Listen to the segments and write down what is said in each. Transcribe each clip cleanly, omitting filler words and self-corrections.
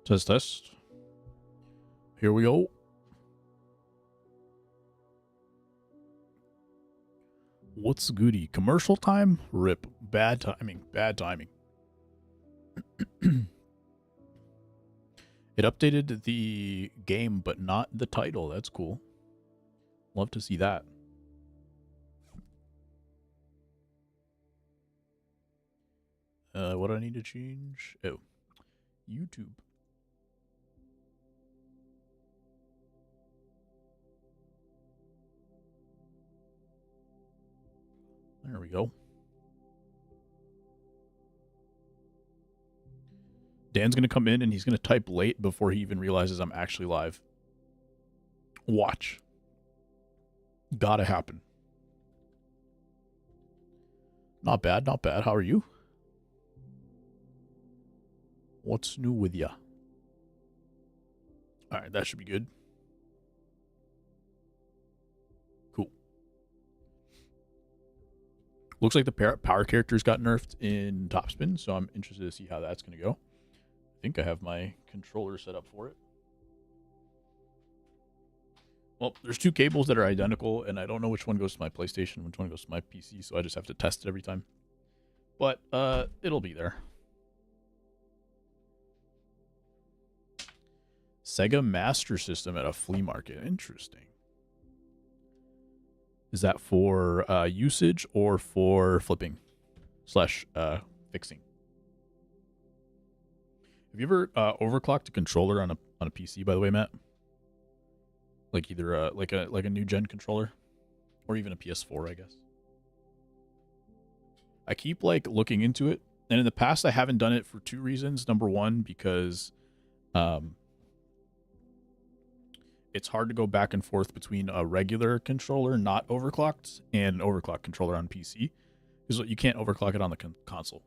Test, test. Here we go. What's goody? Commercial time? Rip. Bad timing. Bad timing. It updated the game, but not the title. That's cool. Love to see that. What do I need to change? Oh, YouTube. There we go. Dan's going to come in and he's going to type late before he even realizes I'm actually live. Watch. Gotta happen. Not bad, not bad. How are you? What's new with ya? Alright, that should be good. Cool. Looks like the power characters got nerfed in TopSpin, so I'm interested to see how that's going to go. I think I have my controller set up for it. Well, there's two cables that are identical, and I don't know which one goes to my PlayStation, which one goes to my PC, so I just have to test it every time. But it'll be there. Sega Master System at a flea market. Interesting. Is that for usage or for flipping / fixing? Have you ever overclocked a controller on a PC, by the way, Matt? Like either like a new gen controller, or even a PS4, I guess. I keep like looking into it, and in the past I haven't done it for two reasons. Number one, because it's hard to go back and forth between a regular controller not overclocked and an overclocked controller on PC, because you can't overclock it on the console.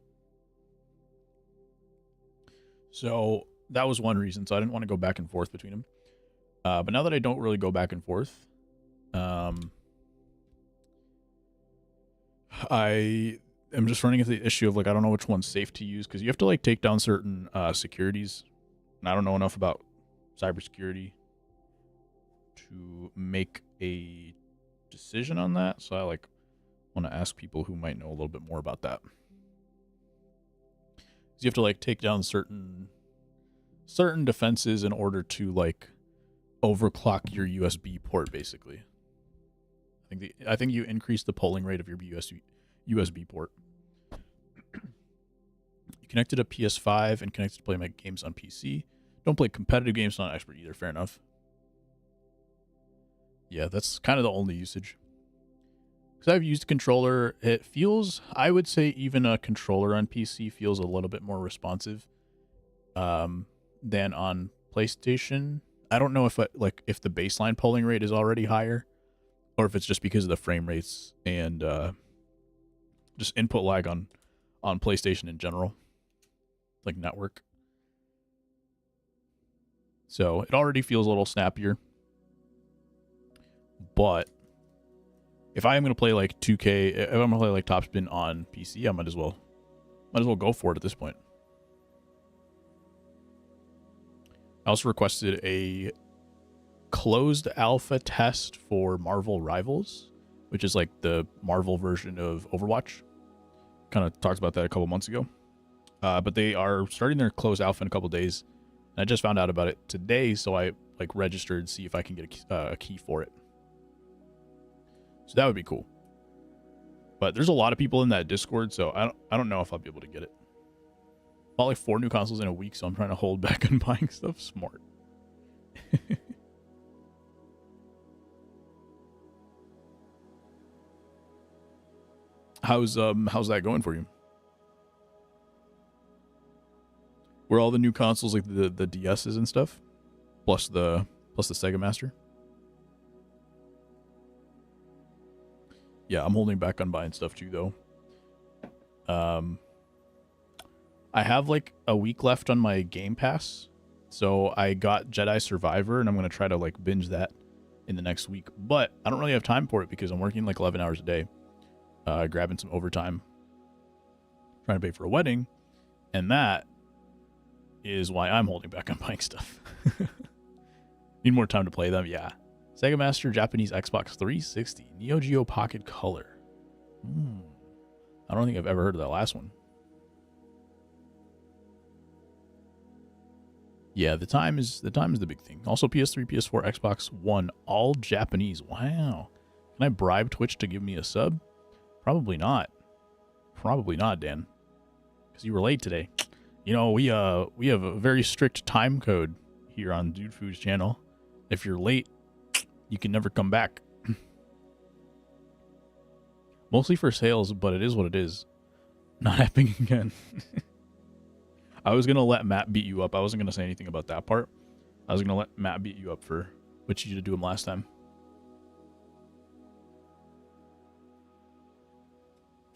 So that was one reason. So I didn't want to go back and forth between them. But now that I don't really go back and forth, I am just running into the issue of like I don't know which one's safe to use, because you have to like take down certain securities, and I don't know enough about cybersecurity to make a decision on that. So I like want to ask people who might know a little bit more about that. So you have to like take down certain defenses in order to like overclock your USB port, basically. I think you increase the polling rate of your USB port. You connected a PS5 and connected to play my games on PC. Don't play competitive games, not an expert either. Fair enough. Yeah, that's kind of the only usage. Because I've used a controller, it feels, I would say even a controller on PC feels a little bit more responsive than on PlayStation. I don't know if if the baseline polling rate is already higher, or if it's just because of the frame rates and just input lag on PlayStation in general, like network. So it already feels a little snappier. But if I am going to play like 2K, if I'm going to play like TopSpin on PC, I might as well go for it at this point. I also requested a closed alpha test for Marvel Rivals, which is like the Marvel version of Overwatch. Kind of talked about that a couple months ago. But they are starting their closed alpha in a couple days. And I just found out about it today, so I like registered, see if I can get a key for it. So that would be cool. But there's a lot of people in that Discord, so I don't know if I'll be able to get it. Bought like 4 new consoles in a week, so I'm trying to hold back on buying stuff. Smart. How's that going for you? Were all the new consoles like the DSs and stuff, plus the Sega Master? Yeah, I'm holding back on buying stuff too, though. I have like a week left on my Game Pass, so I got Jedi Survivor, and I'm gonna try to like binge that in the next week. But I don't really have time for it because I'm working like 11 hours a day, grabbing some overtime, trying to pay for a wedding, and that is why I'm holding back on buying stuff. Need more time to play them, yeah. Sega Master, Japanese Xbox 360, Neo Geo Pocket Color. I don't think I've ever heard of that last one. Yeah, the time is the big thing. Also PS3, PS4, Xbox One, all Japanese. Wow. Can I bribe Twitch to give me a sub? Probably not. Probably not, Dan. Because you were late today. You know, we have a very strict time code here on Dude Food's channel. If you're late, you can never come back. Mostly for sales, but it is what it is. Not happening again. I was going to let Matt beat you up. I wasn't going to say anything about that part. I was going to let Matt beat you up for what you did to him last time.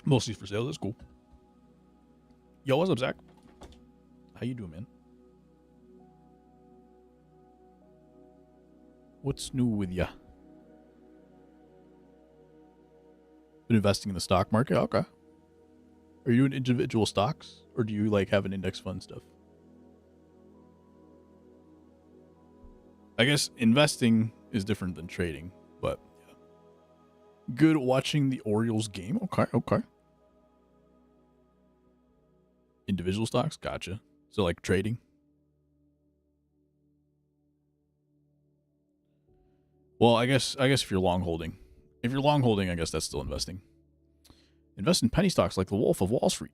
Mostly for sales. That's cool. Yo, what's up, Zach? How you doing, man? What's new with ya? Been investing in the stock market? Okay. Are you in individual stocks? Or do you like have an index fund stuff? I guess investing is different than trading, but yeah. Good watching the Orioles game. Okay, okay. Individual stocks? Gotcha. So like trading? Well, I guess if you're long holding. If you're long holding, I guess that's still investing. Invest in penny stocks like the Wolf of Wall Street.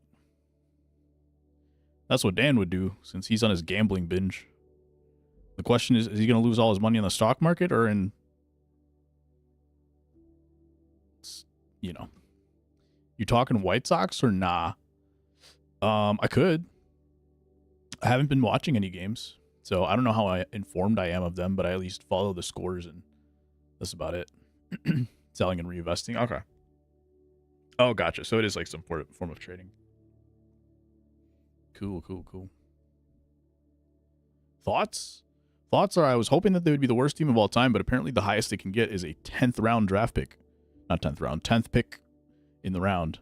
That's what Dan would do since he's on his gambling binge. The question is he going to lose all his money on the stock market or in, you know, you talking White Sox or nah? I could. I haven't been watching any games, so I don't know how informed I am of them, but I at least follow the scores and that's about it. Selling and reinvesting. Okay. Oh, gotcha. So it is like some form of trading. Cool, cool, cool. Thoughts? Thoughts are I was hoping that they would be the worst team of all time, but apparently the highest they can get is a 10th round draft pick. Not 10th round, 10th pick in the round.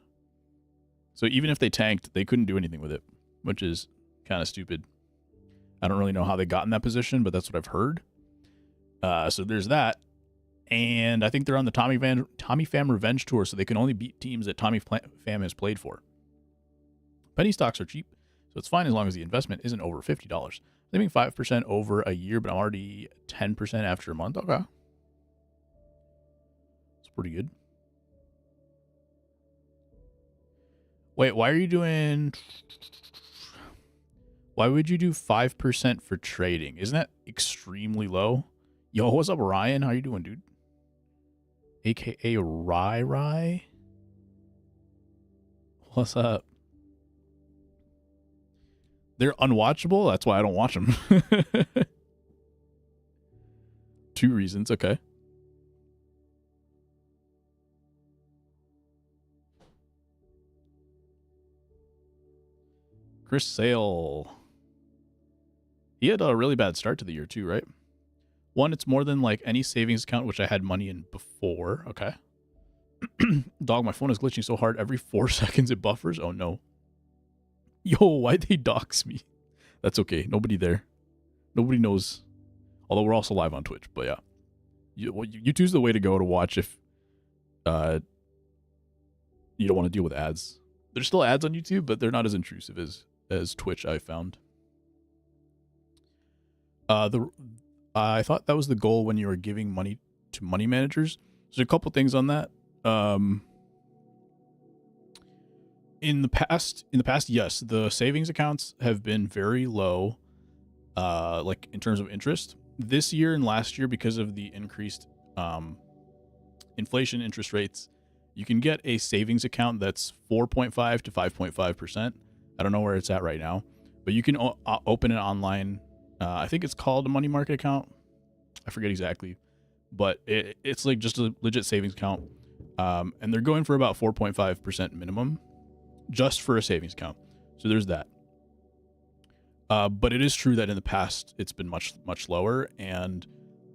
So even if they tanked, they couldn't do anything with it, which is kind of stupid. I don't really know how they got in that position, but that's what I've heard. So there's that. And I think they're on the Tommy Pham Revenge Tour, so they can only beat teams that Tommy Pham has played for. Penny stocks are cheap, so it's fine as long as the investment isn't over $50. Leaving 5% over a year, but I'm already 10% after a month. Okay. It's pretty good. Wait, why are you doing... Why would you do 5% for trading? Isn't that extremely low? Yo, what's up, Ryan? How you doing, dude? AKA Rai. What's up? They're unwatchable? That's why I don't watch them. 2 reasons, okay. Chris Sale. He had a really bad start to the year too, right? 1, it's more than like any savings account, which I had money in before. Okay. Dog, my phone is glitching so hard. Every 4 seconds it buffers. Oh no. Yo, why'd they dox me? That's okay. Nobody there. Nobody knows. Although we're also live on Twitch, but yeah. YouTube's the way to go to watch if you don't want to deal with ads. There's still ads on YouTube, but they're not as intrusive as Twitch, I found. I thought that was the goal when you were giving money to money managers. There's a couple things on that. In the past, yes, the savings accounts have been very low, like in terms of interest. This year and last year, because of the increased inflation interest rates, you can get a savings account that's 4.5 to 5.5%. I don't know where it's at right now, but you can open it online. I think it's called a money market account. I forget exactly, but it's like just a legit savings account. And they're going for about 4.5% minimum just for a savings account. So there's that. But it is true that in the past it's been much, much lower. And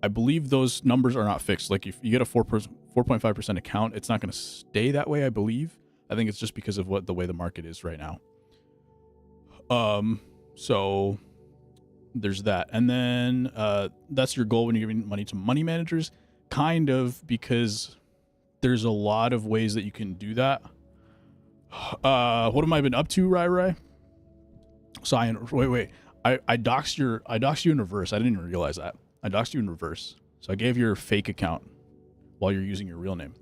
I believe those numbers are not fixed. Like if you get a 4.5% account, it's not going to stay that way, I believe. I think it's just because of the way the market is right now. So there's that. And then that's your goal when you're giving money to money managers, kind of, because there's a lot of ways that you can do that. What have I been up to, Rai? Cyan, wait. I doxed you in reverse. I didn't even realize that. I doxed you in reverse. So I gave your fake account while you're using your real name.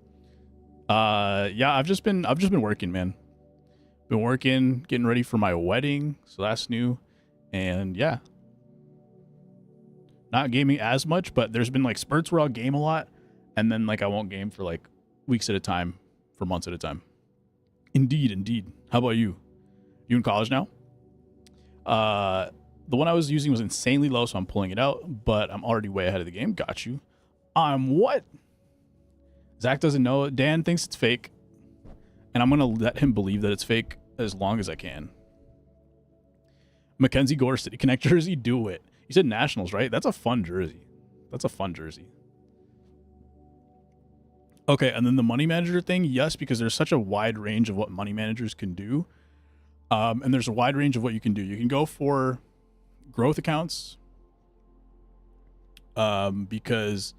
Yeah, I've just been working, man. Been working, getting ready for my wedding, so that's new. And yeah. Not gaming as much, but there's been like spurts where I'll game a lot, and then like I won't game for like weeks at a time, for months at a time. Indeed. How about you? You in college now? The one I was using was insanely low, so I'm pulling it out, but I'm already way ahead of the game. Got you. What? Zach doesn't know. Dan thinks it's fake, and I'm going to let him believe that it's fake as long as I can. Mackenzie Gore City Connect jersey, do it. You said Nationals, right? That's a fun jersey. Okay, and then the money manager thing, yes, because there's such a wide range of what money managers can do. And there's a wide range of what you can do. You can go for growth accounts, because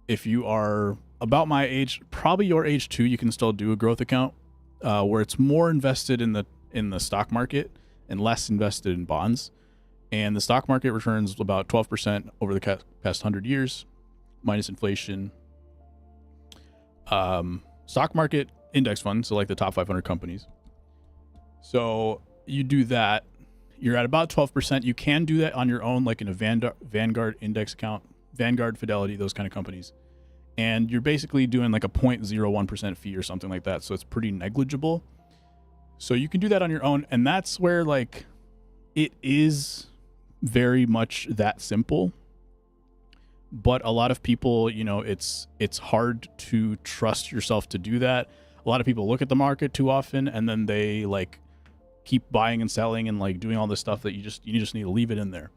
if you are about my age, probably your age too, you can still do a growth account, where it's more invested in the stock market and less invested in bonds. And the stock market returns about 12% over the past 100 years, minus inflation. Stock market index fund, so like the top 500 companies. So you do that, you're at about 12%. You can do that on your own, like in a Vanguard index account, Vanguard, Fidelity, those kind of companies. And you're basically doing like a 0.01% fee or something like that. So it's pretty negligible. So you can do that on your own. And that's where like it is very much that simple. But a lot of people, you know, it's hard to trust yourself to do that. A lot of people look at the market too often, and then they like keep buying and selling and like doing all this stuff that you just need to leave it in there.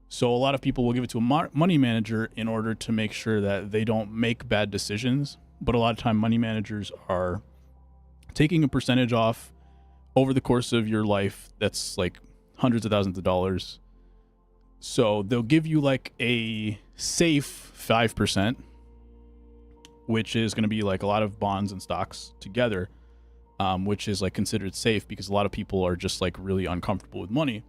So a lot of people will give it to a money manager in order to make sure that they don't make bad decisions. But a lot of time money managers are taking a percentage off over the course of your life. That's like hundreds of thousands of dollars. So they'll give you like a safe 5%, which is going to be like a lot of bonds and stocks together, which is like considered safe because a lot of people are just like really uncomfortable with money.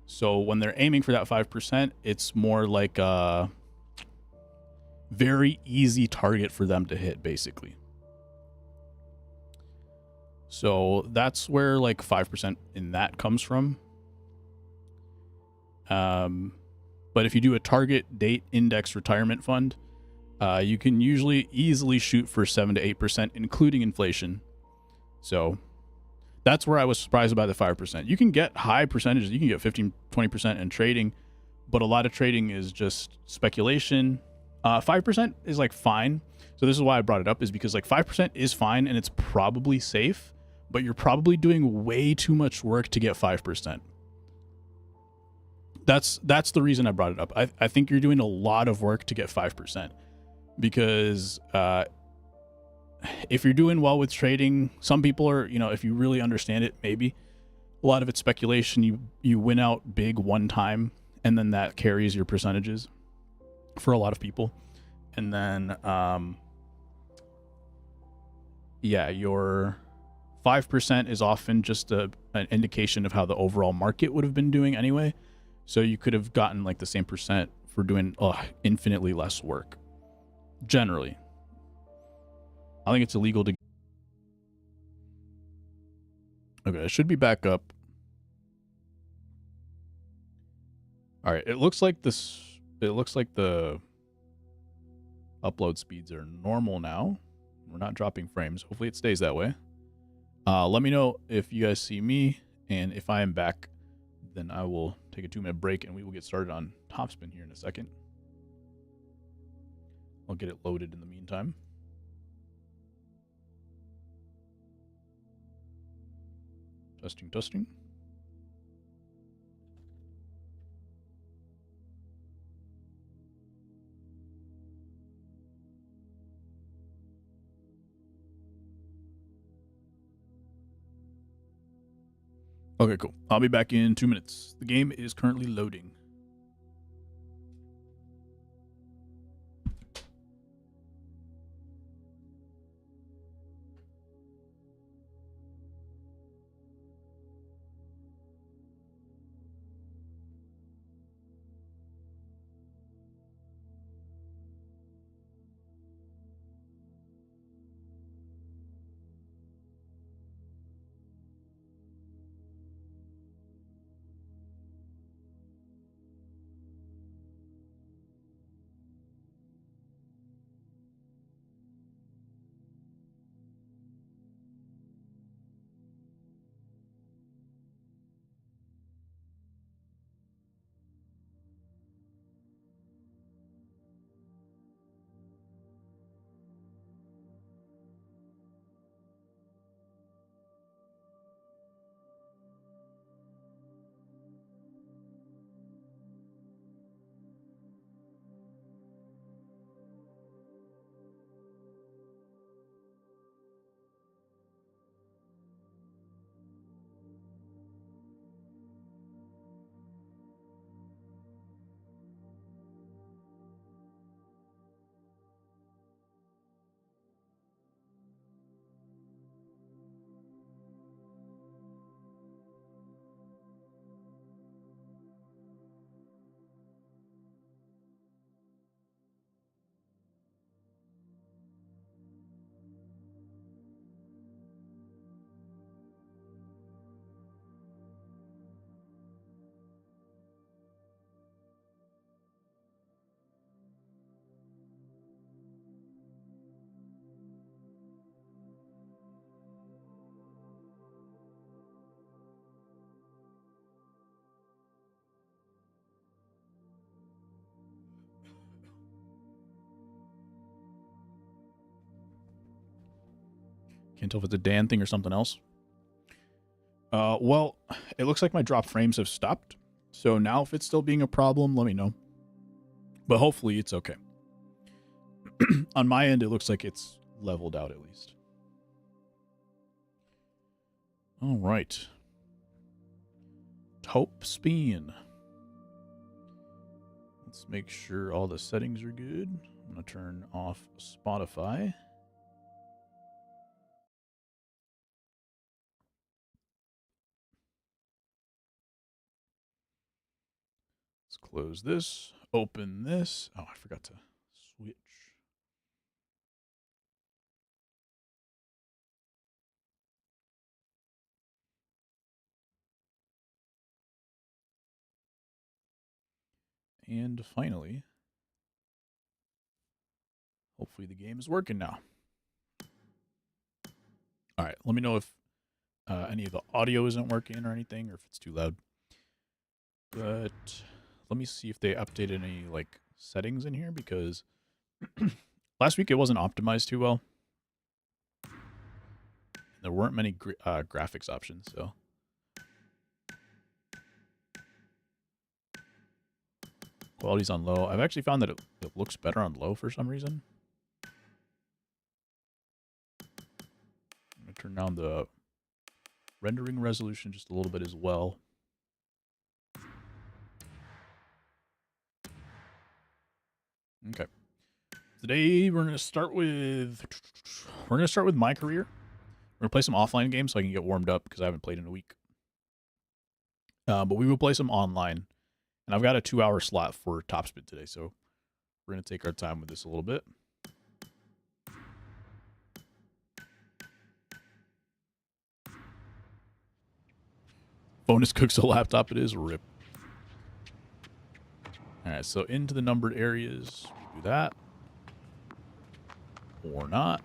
So when they're aiming for that 5%, it's more like a very easy target for them to hit, basically. So that's where like 5% in that comes from. But if you do a target date index retirement fund, you can usually easily shoot for 7 to 8%, including inflation. So that's where I was surprised by the 5%. You can get high percentages. You can get 15, 20% in trading, but a lot of trading is just speculation. 5% is like fine. So this is why I brought it up, is because like 5% is fine and it's probably safe, but you're probably doing way too much work to get 5%. That's the reason I brought it up. I think you're doing a lot of work to get 5%, because if you're doing well with trading, some people are, you know, if you really understand it, maybe a lot of it's speculation. You win out big one time, and then that carries your percentages for a lot of people. And then, yeah, your 5% is often just an indication of how the overall market would have been doing anyway. So you could have gotten like the same percent for doing infinitely less work. Generally, I think it's illegal to. Okay, it should be back up. All right, it looks like this. It looks like the upload speeds are normal now. We're not dropping frames. Hopefully, it stays that way. Let me know if you guys see me, and if I am back, then I will take a 2-minute break and we will get started on TopSpin here in a second. I'll get it loaded in the meantime. Testing. Okay, cool. I'll be back in 2 minutes. The game is currently loading. Can't tell if it's a Dan thing or something else. Well, it looks like my drop frames have stopped. So now if it's still being a problem, let me know. But hopefully it's okay. On my end, it looks like it's leveled out at least. All right. TopSpin. Let's make sure all the settings are good. I'm going to turn off Spotify. Let's close this. Open this. Oh, I forgot to switch. And finally, hopefully the game is working now. All right, let me know if any of the audio isn't working or anything, or if it's too loud. But let me see if they updated any like settings in here, because last week it wasn't optimized too well. There weren't many graphics options, so. Quality's on low. I've actually found that it looks better on low for some reason. I'm going to turn down the rendering resolution just a little bit as well. Okay. Today we're going to start with my career. We're going to play some offline games so I can get warmed up because I haven't played in a week. But we will play some online. And I've got a 2-hour slot for TopSpin today, so we're going to take our time with this a little bit. Bonus cooks a laptop, it is. Rip. Alright, so into the numbered areas. We do that. Or not.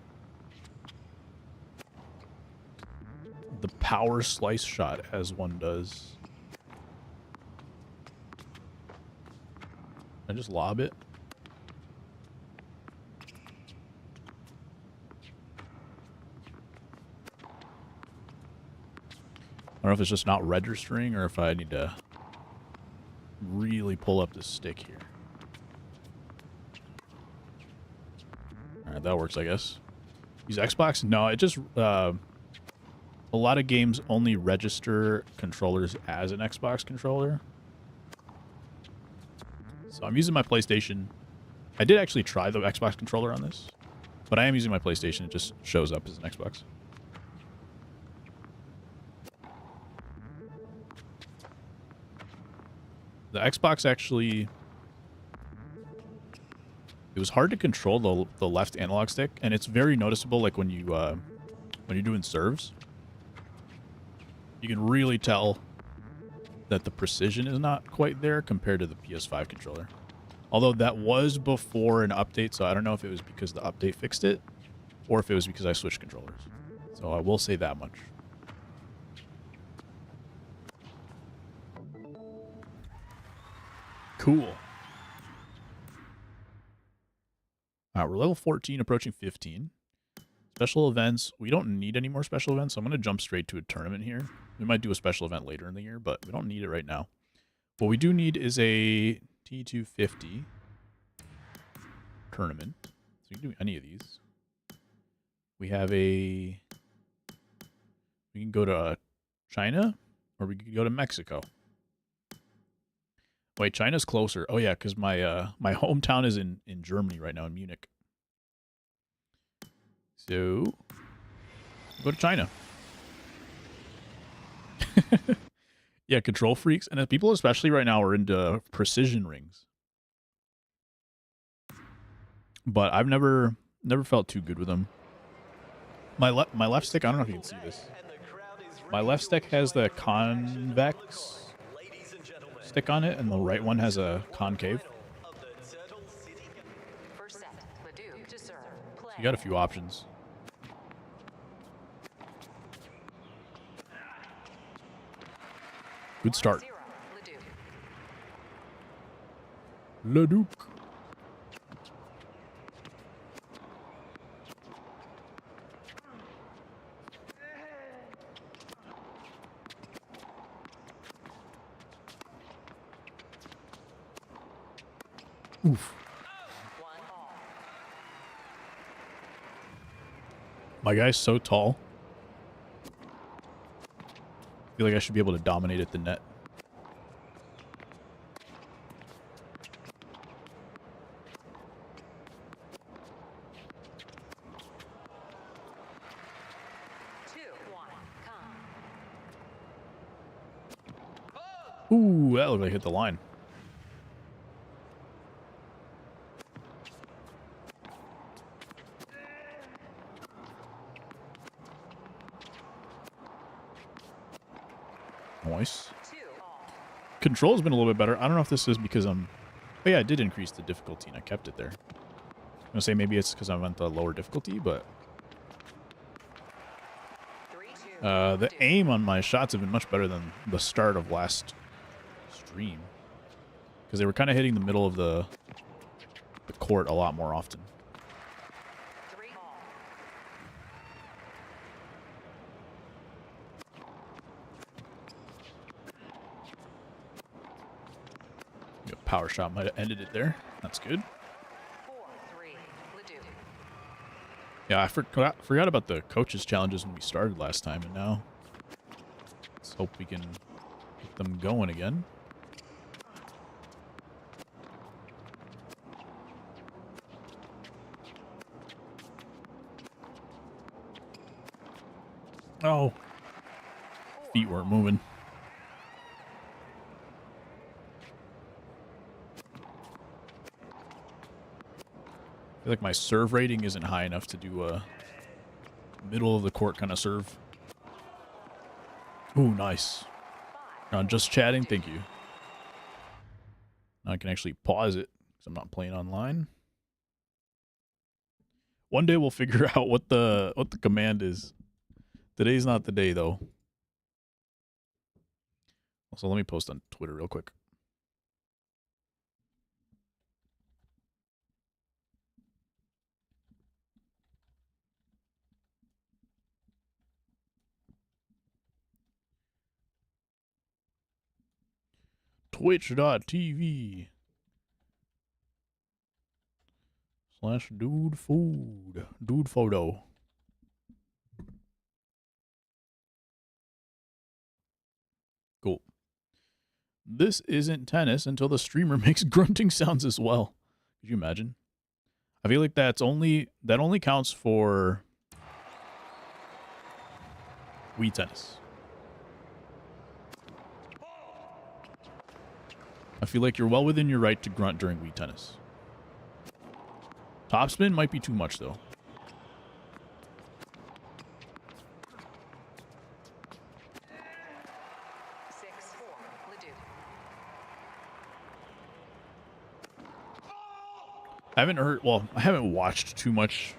The power slice shot, as one does. I just lob it. I don't know if it's just not registering or if I need to really pull up the stick here. Alright, that works, I guess. Use Xbox? No, it just... a lot of games only register controllers as an Xbox controller. So I'm using my PlayStation. I did actually try the Xbox controller on this, but I am using my PlayStation. It just shows up as an Xbox. The Xbox actually... It was hard to control the left analog stick, and it's very noticeable like when you're doing serves. You can really tell that the precision is not quite there compared to the PS5 controller. Although that was before an update, so I don't know if it was because the update fixed it or if it was because I switched controllers. So I will say that much. Cool. We're level 14, approaching 15. Special events. We don't need any more special events, so I'm going to jump straight to a tournament here. We might do a special event later in the year, but we don't need it right now. What we do need is a T250 tournament. So you can do any of these. We have a... We can go to China, or we can go to Mexico. Wait, China's closer. Oh yeah, because my my hometown is in Germany right now, in Munich. So, go to China. Yeah, control freaks. And people, especially right now, are into precision rings. But I've never felt too good with them. My left stick, I don't know if you can see this. My left stick has the convex stick on it, and the right one has a concave. So you got a few options. Good start. Leduc. Oof. My guy's so tall. I feel like I should be able to dominate at the net. Ooh, that looked like it hit the line. Nice. Control's been a little bit better. I don't know if this is because I'm... Oh yeah, I did increase the difficulty and I kept it there. I'm going to say maybe it's because I went the lower difficulty, but... the aim on my shots have been much better than the start of last stream. Because they were kind of hitting the middle of the court a lot more often. Power shot might have ended it there. That's good. Yeah, I forgot about the coaches' challenges when we started last time, and now let's hope we can get them going again. Oh, feet weren't moving. I feel like my serve rating isn't high enough to do a middle of the court kind of serve. Ooh, nice. Now just chatting, thank you. Now I can actually pause it because I'm not playing online. One day we'll figure out what the command is. Today's not the day though. Also, let me post on Twitter real quick. Twitch.tv/dude photo. Cool. This isn't tennis until the streamer makes grunting sounds as well. Could you imagine? I feel like that only counts for Wii Tennis. I feel like you're well within your right to grunt during Wii Tennis. TopSpin might be too much, though. I haven't watched too much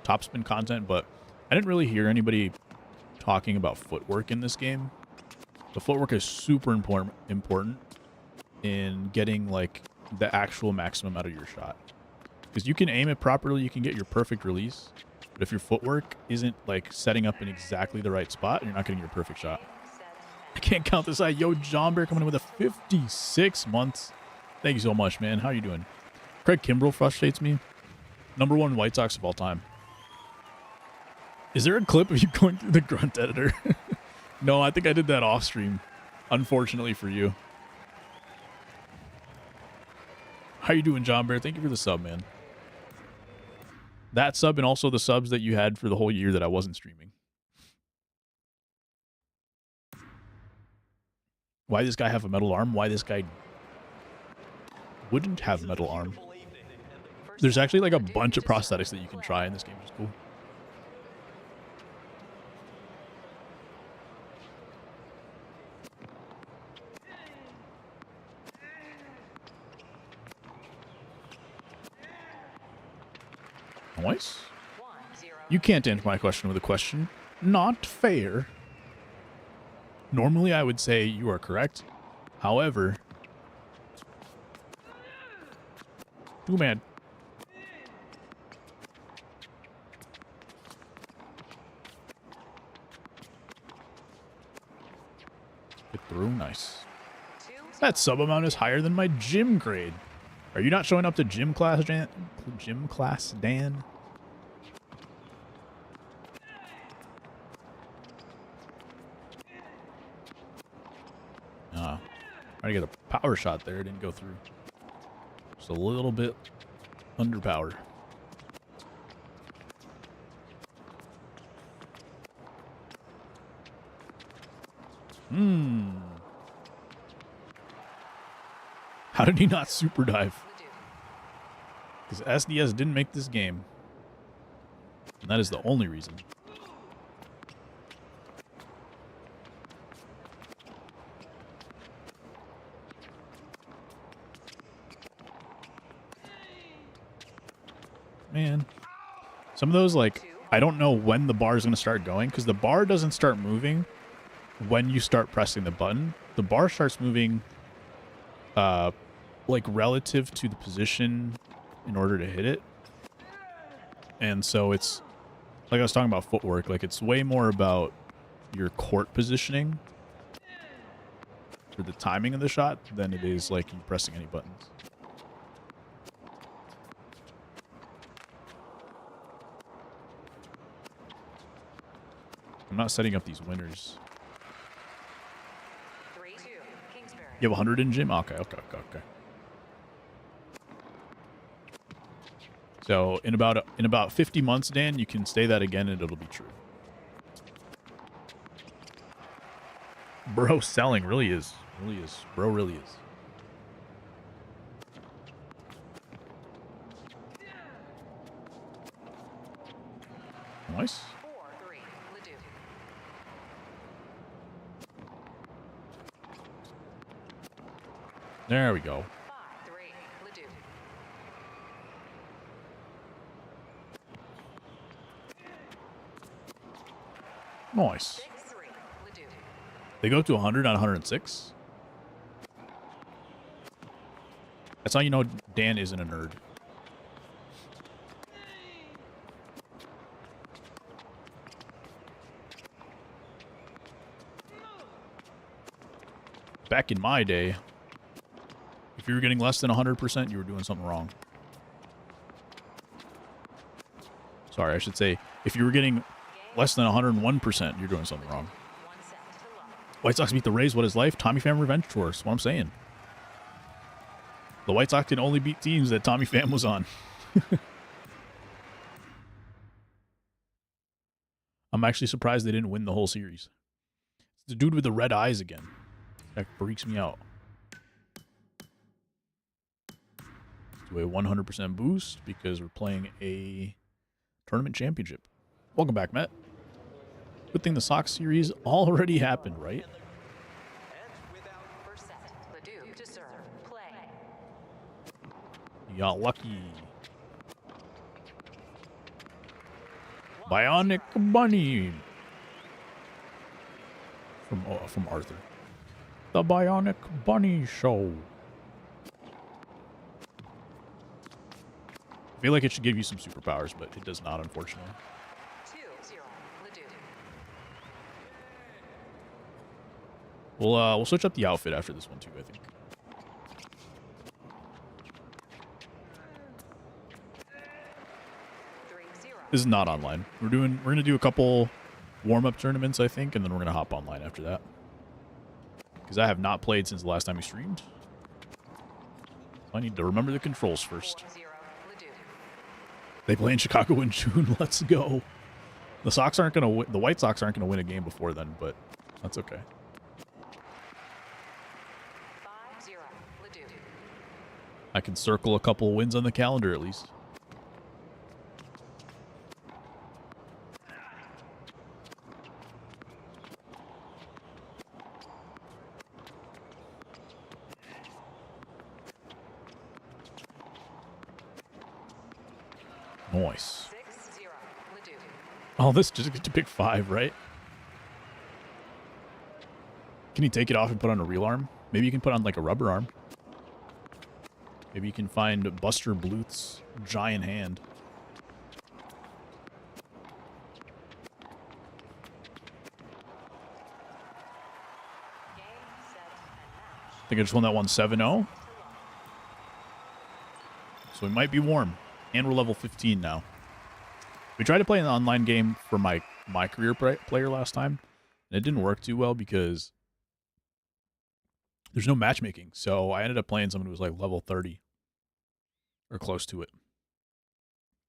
TopSpin content, but I didn't really hear anybody talking about footwork in this game. The footwork is super important in getting like the actual maximum out of your shot. Because you can aim it properly, you can get your perfect release, but if your footwork isn't like setting up in exactly the right spot, you're not getting your perfect shot. I can't count this out. Yo, John Bear coming in with a 56 months. Thank you so much, man. How are you doing? Craig Kimbrell frustrates me. #1 White Sox of all time. Is there a clip of you going through the grunt editor? No, I think I did that off stream. Unfortunately for you. How you doing, John Bear? Thank you for the sub, man. That sub and also the subs that you had for the whole year that I wasn't streaming. Why this guy have a metal arm? Why this guy wouldn't have a metal arm? There's actually like a bunch of prosthetics that you can try in this game, which is cool. Nice. You can't answer my question with a question. Not fair. Normally, I would say you are correct. However, too mad. Get through. Nice. That sub amount is higher than my gym grade. Are you not showing up to gym class, Dan? Gym class, Dan? Trying to get a power shot there. It didn't go through. Just a little bit underpowered. How did he not super dive? Because SDS didn't make this game. And that is the only reason. Man. Some of those, like, I don't know when the bar is going to start going, because the bar doesn't start moving when you start pressing the button. The bar starts moving, like, relative to the position in order to hit it. And so it's, like I was talking about footwork, like, it's way more about your court positioning for the timing of the shot than it is, like, you pressing any buttons. I'm not setting up these winners. 3-2, Kingsbury. You have 100 in gym? Okay. So in about 50 months, Dan, you can say that again and it'll be true. Bro selling really is. Bro really is. Nice. There we go. 5-3, Ledoux. Nice. 6-3, Ledoux. They go to 100 on 106. That's how you know Dan isn't a nerd. Back in my day, if you were getting less than 100%, you were doing something wrong. Sorry, I should say, if you were getting less than 101%, you're doing something wrong. White Sox beat the Rays. What is life? Tommy Pham revenge tour. That's what I'm saying. The White Sox can only beat teams that Tommy Pham was on. I'm actually surprised they didn't win the whole series. It's the dude with the red eyes again. That freaks me out. Do a 100% boost because we're playing a tournament championship. Welcome back, Matt. Good thing the Sox series already happened, right? Ledoux to serve. Play. You got lucky. Bionic Bunny. From Arthur. The Bionic Bunny Show. I feel like it should give you some superpowers, but it does not, unfortunately. 2-0, Ledoux. We'll switch up the outfit after this one too, I think. 3-0. This is not online. We're gonna do a couple warm-up tournaments, I think, and then we're gonna hop online after that. Because I have not played since the last time we streamed. So I need to remember the controls first. 4-0, Ledoux. They play in Chicago in June. Let's go. The Sox aren't gonna win. The White Sox aren't gonna win a game before then, but that's okay. 5-0, Ledoux. I can circle a couple wins on the calendar at least. Nice. 6-0, Ledoux. Oh, this just gets to pick 5, right? Can you take it off and put on a real arm? Maybe you can put on like a rubber arm. Maybe you can find Buster Bluth's giant hand. Game, set, and match. I think I just won that one 7-0. So we might be warm. And we're level 15 now. We tried to play an online game for my career player last time. And it didn't work too well because there's no matchmaking. So I ended up playing someone who was like level 30. Or close to it.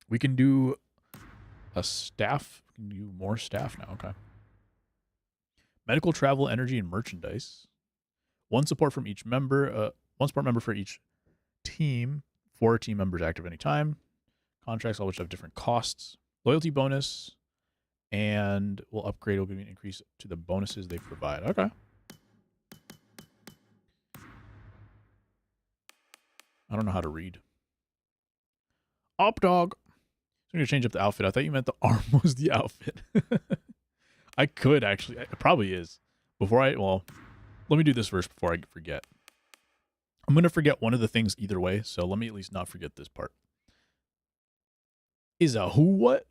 We can do a staff. We can do more staff now. Okay. Medical, travel, energy, and merchandise. One support from each member. One support member for each team. 4 team members active anytime. Contracts, all which have different costs. Loyalty bonus. And we'll upgrade. Will give you an increase to the bonuses they provide. Okay. I don't know how to read. Up, dog. I'm going to change up the outfit. I thought you meant the arm was the outfit. I could actually. It probably is. Well, let me do this first before I forget. I'm going to forget one of the things either way, so let me at least not forget this part. Is a who what?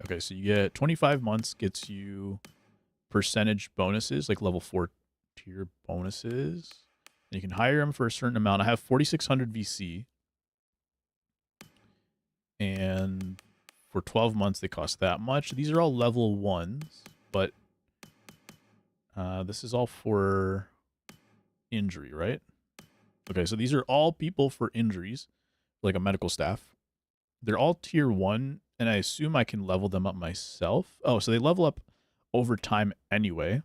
Okay, so you get 25 months gets you percentage bonuses, like level 4 tier bonuses. And you can hire them for a certain amount. I have 4,600 VC. And for 12 months, they cost that much. These are all level 1s, but this is all for injury, right? Okay, so these are all people for injuries, like a medical staff. They're all tier 1, and I assume I can level them up myself. Oh, so they level up over time anyway,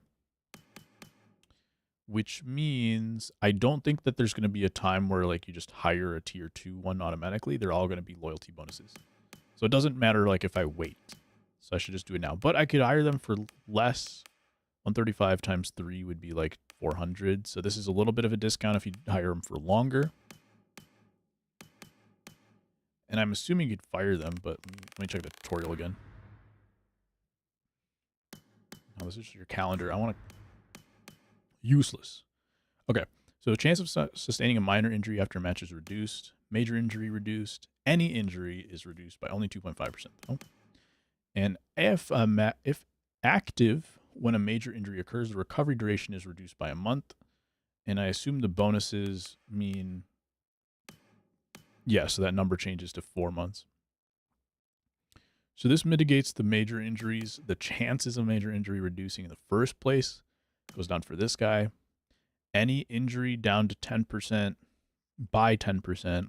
which means I don't think that there's going to be a time where like you just hire a tier 2 one automatically. They're all going to be loyalty bonuses. So it doesn't matter like if I wait. So I should just do it now. But I could hire them for less. 135 times 3 would be like 400. So this is a little bit of a discount if you hire them for longer. And I'm assuming you'd fire them, but let me check the tutorial again. Oh, this is your calendar. I want to... Useless. Okay, so the chance of sustaining a minor injury after a match is reduced. Major injury reduced. Any injury is reduced by only 2.5%. Oh. And if active, when a major injury occurs, the recovery duration is reduced by a month. And I assume the bonuses mean... Yeah, so that number changes to 4 months. So this mitigates the major injuries. The chances of major injury reducing in the first place goes down for this guy. Any injury down to 10% by 10%.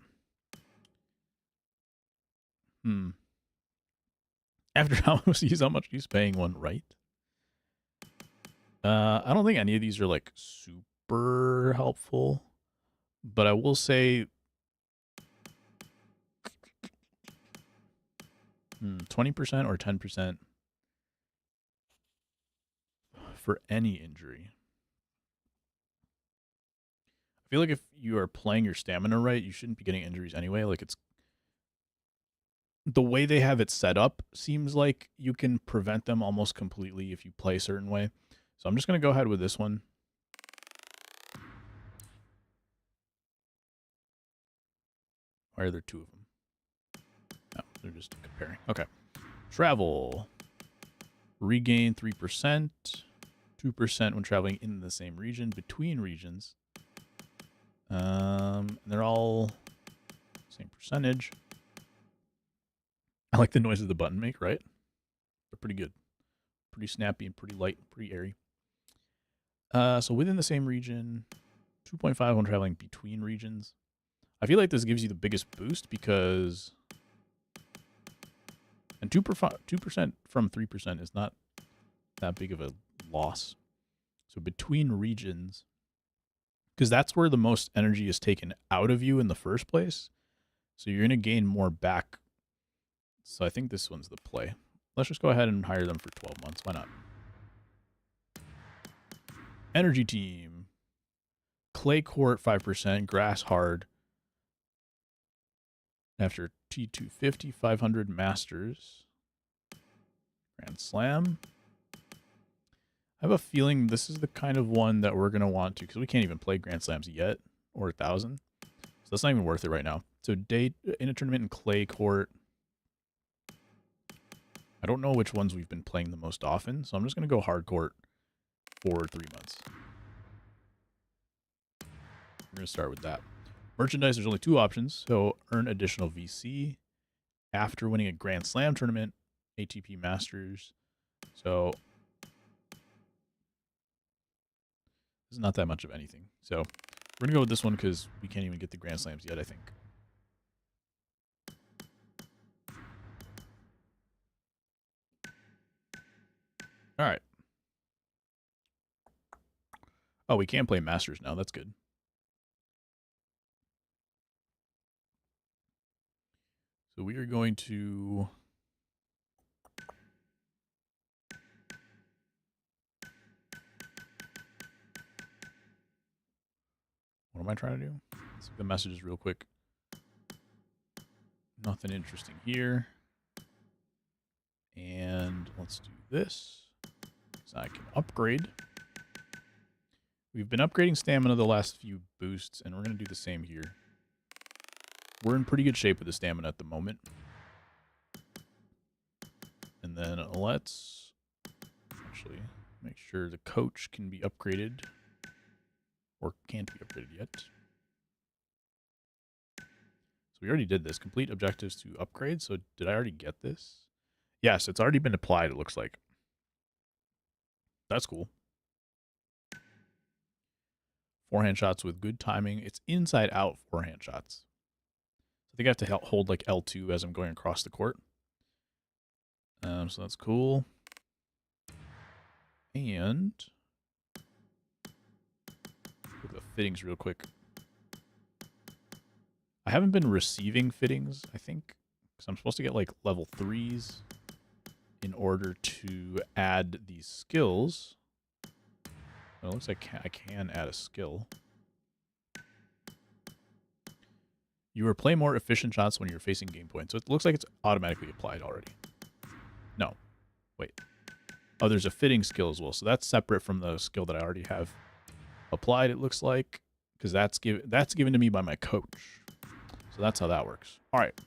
After how much he's paying one, right? I don't think any of these are like super helpful, but I will say 20% or 10% for any injury. I feel like if you are playing your stamina right, you shouldn't be getting injuries anyway. Like it's the way they have it set up seems like you can prevent them almost completely if you play a certain way. So I'm just going to go ahead with this one. Why are there 2 of them? No, they're just comparing. Okay. Travel. Regain 3%. 2% when traveling in the same region. Between regions. They're all same percentage. I like the noises the button make, right? They're pretty good. Pretty snappy and pretty light, pretty airy. So within the same region, 2.5 when traveling between regions. I feel like this gives you the biggest boost because... And 2% from 3% is not that big of a loss. So between regions... Because that's where the most energy is taken out of you in the first place. So you're going to gain more back. So I think this one's the play. Let's just go ahead and hire them for 12 months. Why not? Energy team. Clay court 5%. Grass hard. After T250, 500 masters. Grand Slam. I have a feeling this is the kind of one that we're going to want to, because we can't even play Grand Slams yet, or 1,000. So that's not even worth it right now. So date in a tournament in clay court. I don't know which ones we've been playing the most often, so I'm just going to go hard court. for 3 months. We're going to start with that. Merchandise, there's only 2 options. So earn additional VC after winning a Grand Slam tournament, ATP Masters. So this is not that much of anything. So we're going to go with this one because we can't even get the Grand Slams yet, I think. All right. Oh, we can play Masters now. That's good. So we are going to... What am I trying to do? Let's see the messages real quick. Nothing interesting here. And let's do this. So I can upgrade. We've been upgrading stamina the last few boosts, and we're going to do the same here. We're in pretty good shape with the stamina at the moment. And then let's actually make sure the coach can be upgraded. Or can't be upgraded yet. So we already did this. Complete objectives to upgrade. So did I already get this? Yes, it's already been applied, it looks like. That's cool. Forehand shots with good timing. It's inside out forehand shots. I think I have to hold like L2 as I'm going across the court. So that's cool. And look at the fittings real quick. I haven't been receiving fittings, I think, because I'm supposed to get like level 3s in order to add these skills. It looks like I can add a skill. You will play more efficient shots when you're facing game point. So it looks like it's automatically applied already. No. Wait. Oh, there's a fitting skill as well. So that's separate from the skill that I already have applied, it looks like. Because that's given to me by my coach. So that's how that works. All right.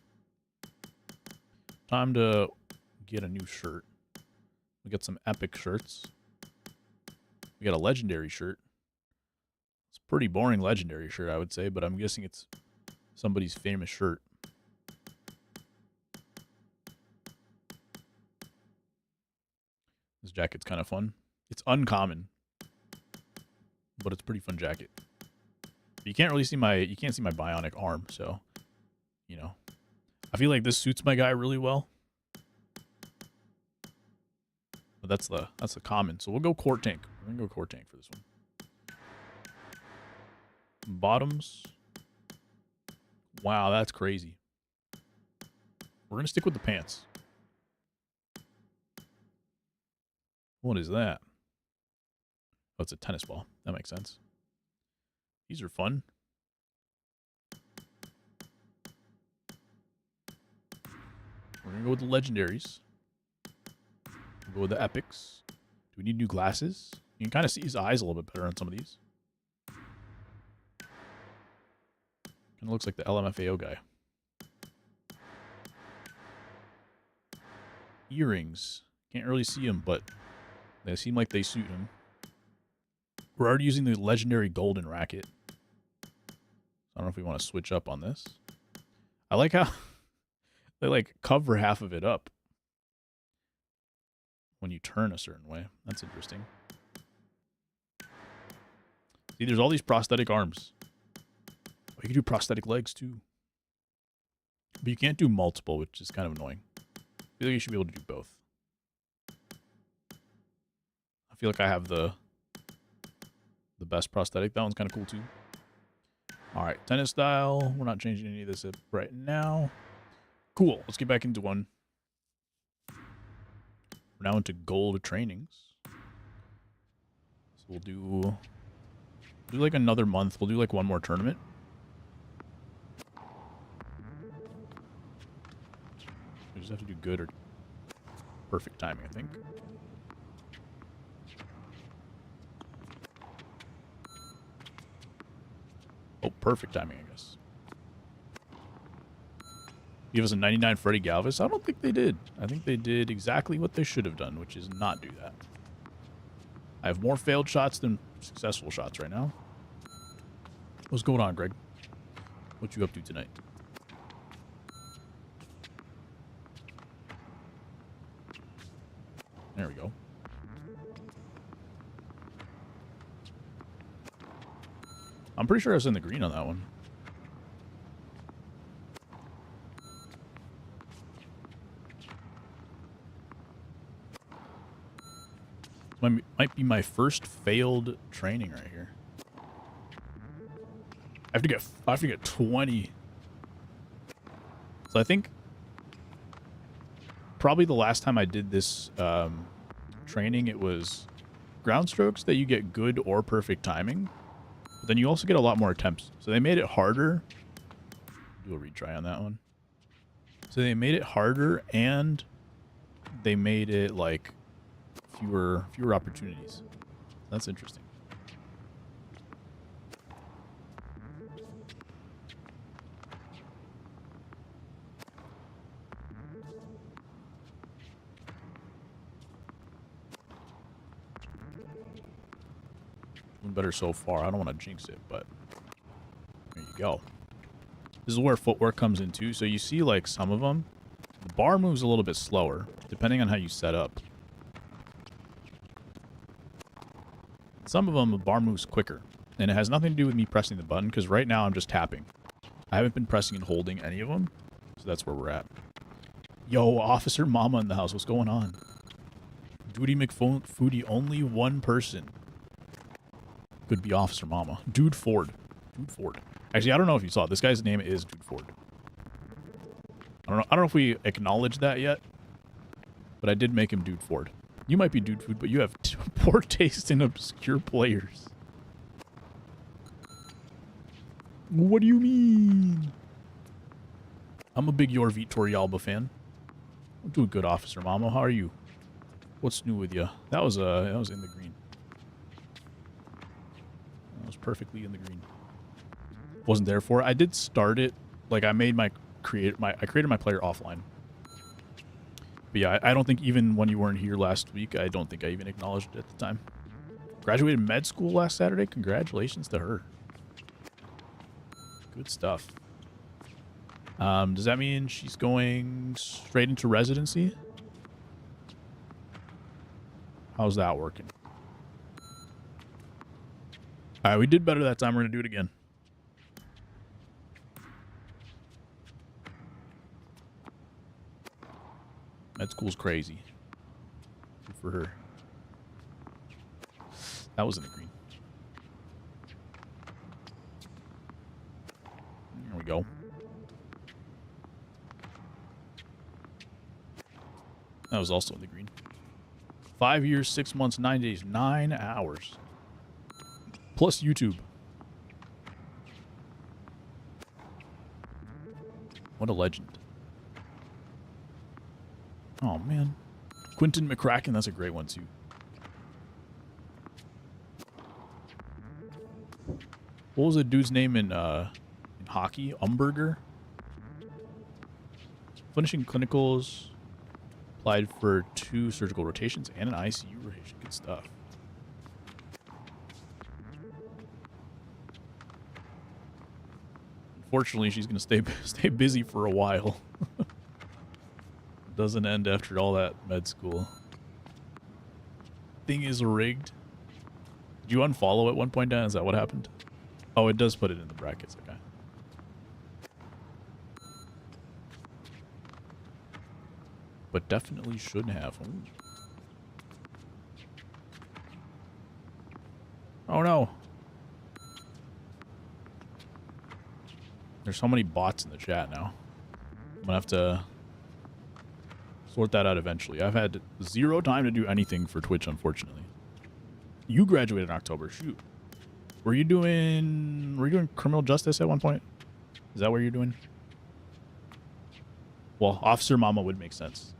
Time to get a new shirt. We got some epic shirts. We got a legendary shirt. It's a pretty boring legendary shirt, I would say, but I'm guessing it's somebody's famous shirt. This jacket's kind of fun. It's uncommon, but it's a pretty fun jacket. But you can't really see my bionic arm, so you know. I feel like this suits my guy really well. But that's the common. So we'll go court tank. We're gonna go court tank for this one. Bottoms. Wow, that's crazy. We're gonna stick with the pants. What is that? Oh, it's a tennis ball. That makes sense. These are fun. We're gonna go with the legendaries. We'll go with the epics. Do we need new glasses? You can kind of see his eyes a little bit better on some of these. Kind of looks like the LMFAO guy. Earrings. Can't really see them, but they seem like they suit him. We're already using the legendary golden racket. I don't know if we want to switch up on this. I like how they like cover half of it up when you turn a certain way. That's interesting. See, there's all these prosthetic arms. Oh, you can do prosthetic legs too. But you can't do multiple, which is kind of annoying. I feel like you should be able to do both. I feel like I have the best prosthetic. That one's kind of cool too. All right, tennis style. We're not changing any of this up right now. Cool. Let's get back into one. We're now into gold trainings. So we'll do like another month. We'll do like one more tournament. We just have to do good or perfect timing, I think. Oh, perfect timing, I guess. Give us a 99 Freddie Galvis? I don't think they did. I think they did exactly what they should have done, which is not do that. I have more failed shots than successful shots right now. What's going on, Greg? What you up to tonight? There we go. I'm pretty sure I was in the green on that one. Might be my first failed training right here. I have to get 20. So I think probably the last time I did this training, it was ground strokes that you get good or perfect timing. But then you also get a lot more attempts. So they made it harder. Do a retry on that one. So they made it harder and they made it like fewer opportunities. That's interesting. Doing better so far. I don't want to jinx it, but there you go. This is where footwork comes in too. So you see like some of them, the bar moves a little bit slower depending on how you set up. Some of them, the bar moves quicker, and it has nothing to do with me pressing the button, because right now I'm just tapping. I haven't been pressing and holding any of them, so that's where we're at. Yo, Officer Mama in the house, what's going on? Duty McFoodie, only one person could be Officer Mama. Dude Ford. Dude Ford. Actually, I don't know if you saw it. This guy's name is Dude Ford. I don't know if we acknowledged that yet, but I did make him Dude Ford. You might be Dude Food, but you have poor taste in obscure players. What do you mean? I'm a big Your Vitorialba fan. I'm doing good, Officer Mama. How are you? What's new with you? That was in the green. That was perfectly in the green. Wasn't there for it. I did start it. Like I made I created my player offline. But yeah, I don't think even when you weren't here last week, I don't think I even acknowledged it at the time. Graduated med school last Saturday. Congratulations to her. Good stuff. Does that mean she's going straight into residency? How's that working? All right, we did better that time. We're going to do it again. Med school's crazy. Good for her. That was in the green. There we go. That was also in the green. 5 years, 6 months, 9 days, 9 hours. Plus YouTube. What a legend. Oh, man. Quentin McCracken, that's a great one, too. What was the dude's name in hockey? Umberger? Finishing clinicals. Applied for 2 surgical rotations and an ICU rotation. Good stuff. Unfortunately, she's going to stay busy for a while. Doesn't end after all that med school. Thing is rigged. Did you unfollow at one point, Dan? Is that what happened? Oh, it does put it in the brackets. Okay. But definitely should have. Ooh. Oh no. There's so many bots in the chat now. I'm gonna have to sort that out eventually. I've had 0 time to do anything for Twitch, unfortunately. You graduated in October. Shoot. Were you doing criminal justice at one point? Is that what you're doing? Well, Officer Mama would make sense.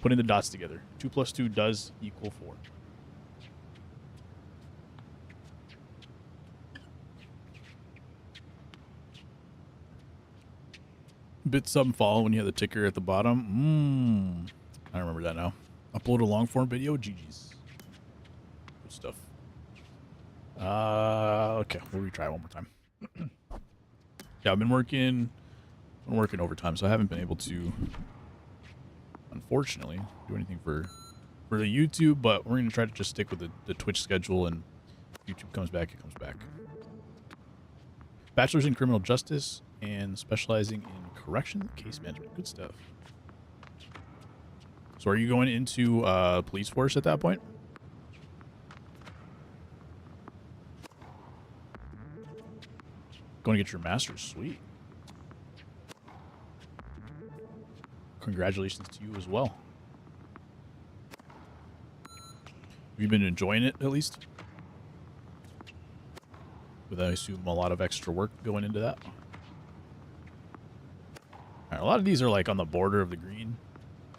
Putting the dots together. 2 plus 2 does equal 4. Bit sub follow when you have the ticker at the bottom. I remember that now. Upload a long form video. GG's. Good stuff. Okay, we'll retry one more time. Yeah, I've been working overtime, so I haven't been able to, unfortunately, do anything for the YouTube, but we're going to try to just stick with the Twitch schedule, and if YouTube comes back, it comes back. Bachelor's in Criminal Justice and specializing in correction case management. Good stuff. So are you going into police force at that point? Going to get your master's. Sweet. Congratulations to you as well. Have you been enjoying it, at least? With, I assume, a lot of extra work going into that. Alright, a lot of these are like on the border of the green,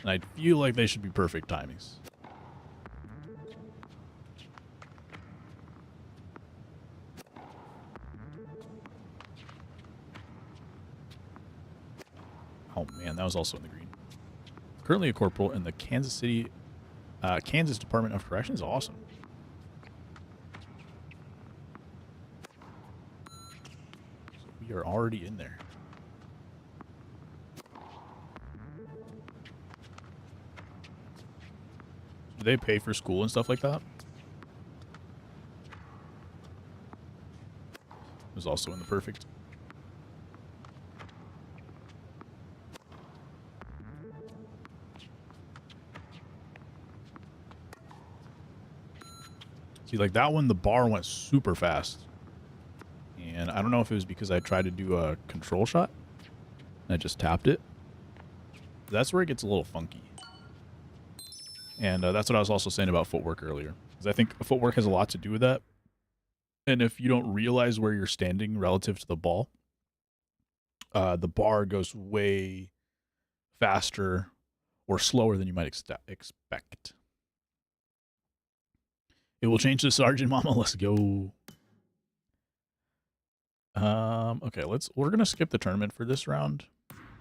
and I feel like they should be perfect timings. Oh man, that was also in the green. Currently a corporal in the Kansas Department of Corrections. Awesome. So we are already in there. Do they pay for school and stuff like that? It was also in the perfect. See, like that one, the bar went super fast. And I don't know if it was because I tried to do a control shot and I just tapped it. That's where it gets a little funky. And that's what I was also saying about footwork earlier. Because I think footwork has a lot to do with that. And if you don't realize where you're standing relative to the ball, the bar goes way faster or slower than you might expect. It will change to Sergeant Mama. Let's go. Okay, we're gonna skip the tournament for this round,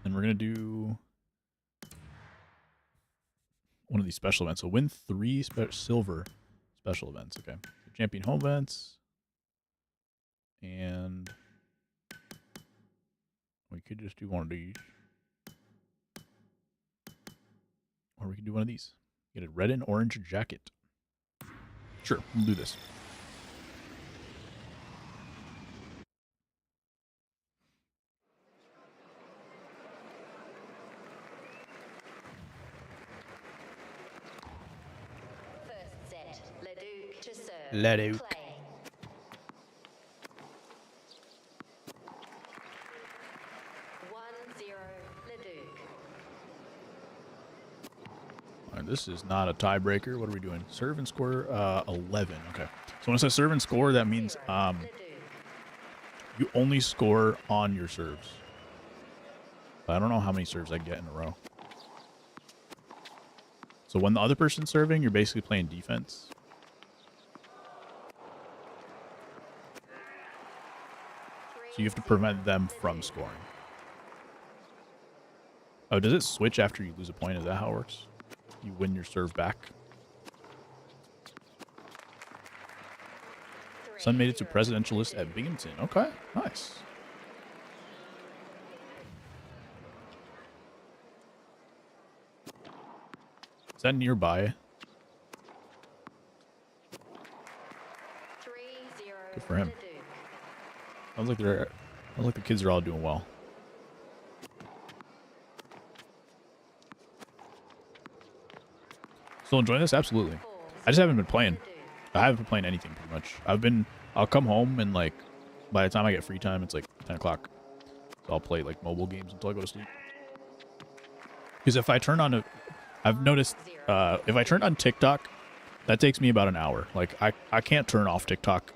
and we're gonna do one of these special events. So win 3 silver special events. Okay, so champion home events, and we could just do one of these, or we could do one of these. Get a red and orange jacket. Sure, we'll do this. First set. Leduc to serve. Leduc. Play. Leduc. All right, this is not a tiebreaker. What are we doing? Serve and score 11. Okay. So when it says serve and score, that means you only score on your serves. I don't know how many serves I get in a row. So when the other person's serving, you're basically playing defense. So you have to prevent them from scoring. Oh, does it switch after you lose a point? Is that how it works? You win your serve back. Son made it to presidential list at Binghamton. Okay, nice. Is that nearby? Good for him. Sounds like the kids are all doing well. Still enjoying this? Absolutely. I just haven't been playing. I haven't been playing anything pretty much. I'll come home and like, by the time I get free time, it's like 10 o'clock. So I'll play like mobile games until I go to sleep. Because if I turn on I've noticed, if I turn on TikTok, that takes me about an hour. Like I can't turn off TikTok.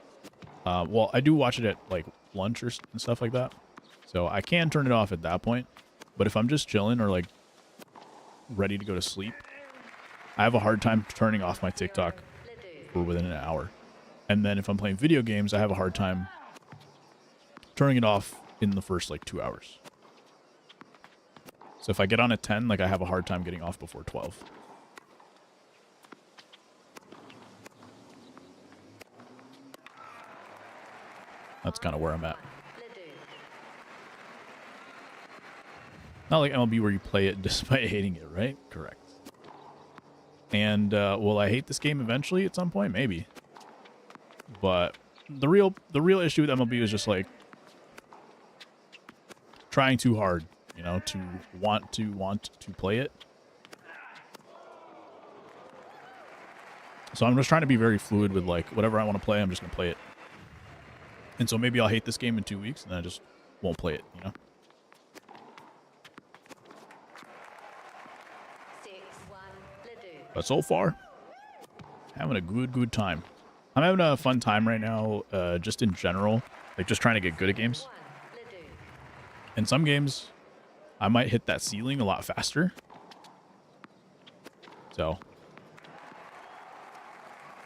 Well, I do watch it at like lunch and stuff like that. So I can turn it off at that point. But if I'm just chilling or like ready to go to sleep, I have a hard time turning off my TikTok for within an hour. And then if I'm playing video games, I have a hard time turning it off in the first like 2 hours. So if I get on at 10, like I have a hard time getting off before 12. That's kind of where I'm at. Leduc. Not like MLB where you play it despite hating it, right? Correct. And will I hate this game eventually at some point? Maybe. But the real issue with MLB is just like trying too hard, you know, to want to play it. So I'm just trying to be very fluid with like whatever I want to play, I'm just gonna play it. And so maybe I'll hate this game in 2 weeks and then I just won't play it, you know? 6-1. Leduc. But so far, having a good time. I'm having a fun time right now, just in general. Like, just trying to get good at games. 1. Leduc. In some games, I might hit that ceiling a lot faster. So,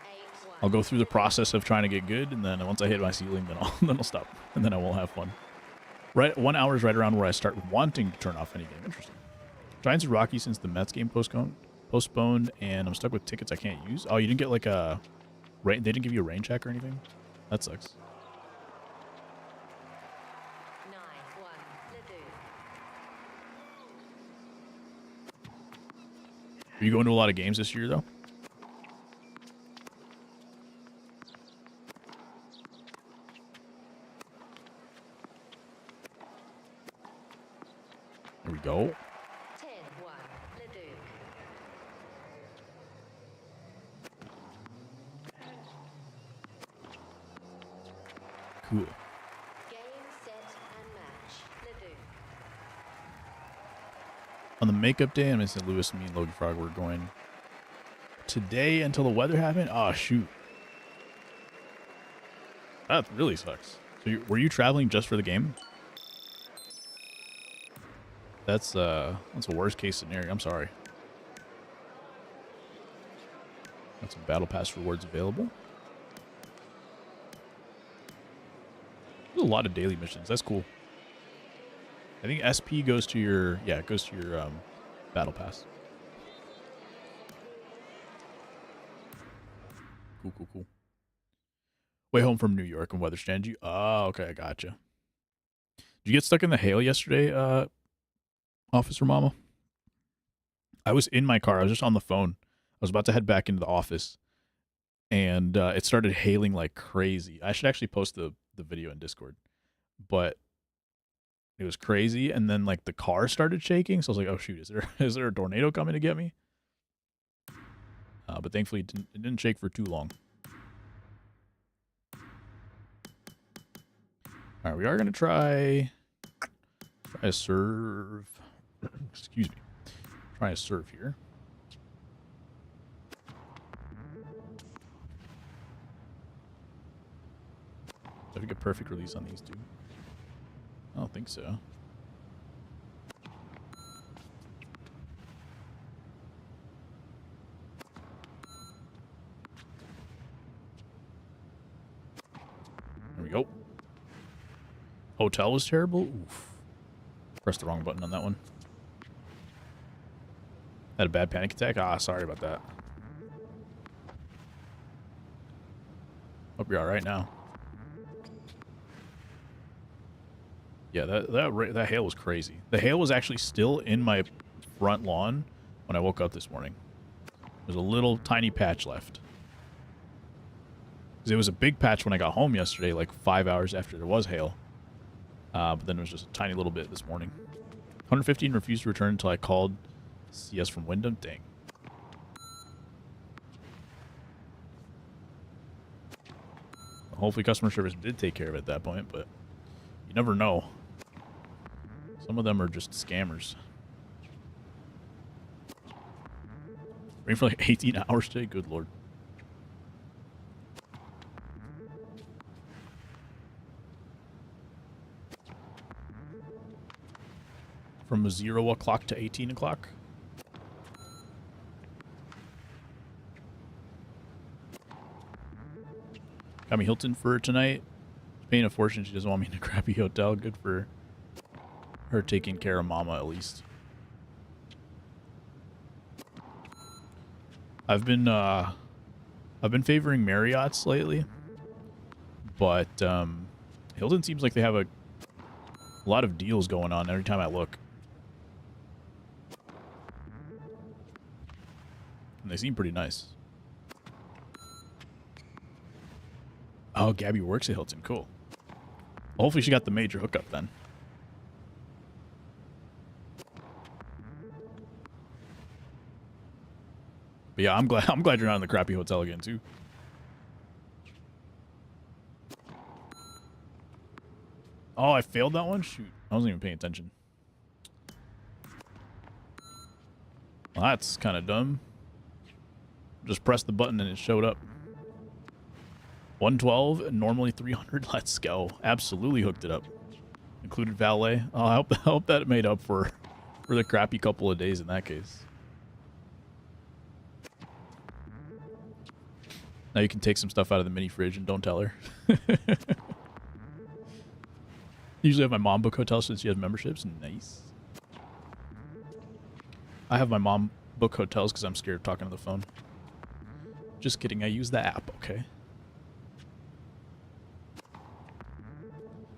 8-1. I'll go through the process of trying to get good, and then once I hit my ceiling, then I'll stop. And then I won't have fun. Right, 1 hour is right around where I start wanting to turn off any game. Interesting. Giants are rocky since the Mets game postponed, and I'm stuck with tickets I can't use. Oh, you didn't get like a... They didn't give you a rain check or anything? That sucks. 9-1. Leduc. Are you going to a lot of games this year, though? There we go. 10-1. Leduc. Cool. Game, set, and match. Leduc. On the makeup day, I'm in St. Louis. Me and Logan Frog were going today until the weather happened. Oh, shoot. That really sucks. So were you traveling just for the game? That's a worst case scenario. I'm sorry. Got some battle pass rewards available. There's a lot of daily missions. That's cool. I think SP goes to your battle pass. Cool. Way home from New York and weather stand you. Oh, okay, I gotcha. Did you get stuck in the hail yesterday, Officer Mama? I was in my car. I was just on the phone. I was about to head back into the office, and it started hailing like crazy. I should actually post the video in Discord, but it was crazy. And then like the car started shaking, so I was like, "Oh shoot, is there a tornado coming to get me?" But thankfully, it didn't shake for too long. All right, we are gonna try a serve. Excuse me. Try a serve here. Did we get perfect release on these two? I don't think so. There we go. Hotel was terrible. Oof. Pressed the wrong button on that one. Had a bad panic attack? Ah, sorry about that. Hope you're alright now. Yeah, that hail was crazy. The hail was actually still in my front lawn when I woke up this morning. There's a little tiny patch left. Because it was a big patch when I got home yesterday, like 5 hours after there was hail. But then it was just a tiny little bit this morning. 115 refused to return until I called CS from Wyndham. Dang. Hopefully customer service did take care of it at that point, but you never know. Some of them are just scammers. Rain for like 18 hours today? Good lord. From 0 o'clock to 18 o'clock? Got me Hilton for tonight. Paying a fortune. She doesn't want me in a crappy hotel. Good for her taking care of Mama at least. I've been favoring Marriott's lately, but Hilton seems like they have a lot of deals going on every time I look. And they seem pretty nice. Oh, Gabby works at Hilton. Cool. Well, hopefully she got the major hookup then. But yeah, I'm glad you're not in the crappy hotel again too. Oh, I failed that one? Shoot. I wasn't even paying attention. Well, that's kind of dumb. Just pressed the button and it showed up. 112, normally 300. Let's go. Absolutely hooked it up. Included valet. Oh, I hope that it made up for the crappy couple of days in that case. Now you can take some stuff out of the mini fridge and don't tell her. Usually have my mom book hotels since she has memberships. Nice. I have my mom book hotels because I'm scared of talking to the phone. Just kidding. I use the app, okay?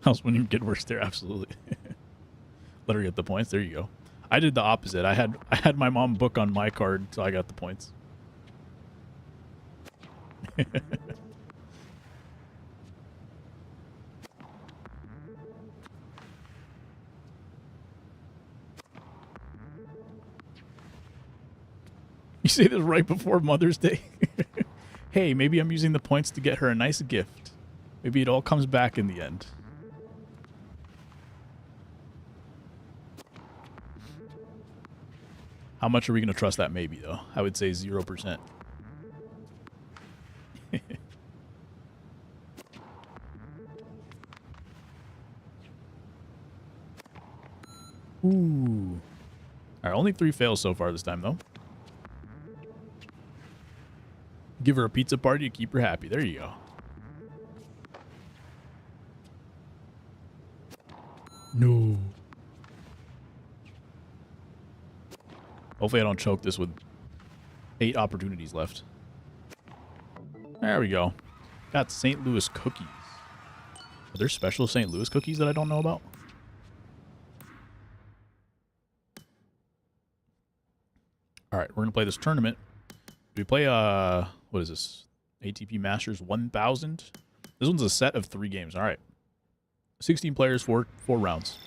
House wouldn't even get worse there. Absolutely. Let her get the points. There you go. I did the opposite. I had my mom book on my card, so I got the points. You say this right before Mother's Day? Hey, maybe I'm using the points to get her a nice gift. Maybe it all comes back in the end. How much are we going to trust that maybe, though? I would say 0%. Ooh. All right, only 3 fails so far this time, though. Give her a pizza party to keep her happy. There you go. No. Hopefully I don't choke this with 8 opportunities left. There we go. Got St. Louis cookies. Are there special St. Louis cookies that I don't know about? All right, we're going to play this tournament. Do we play, what is this? ATP Masters 1000? This one's a set of 3 games. All right. 16 players, 4 rounds.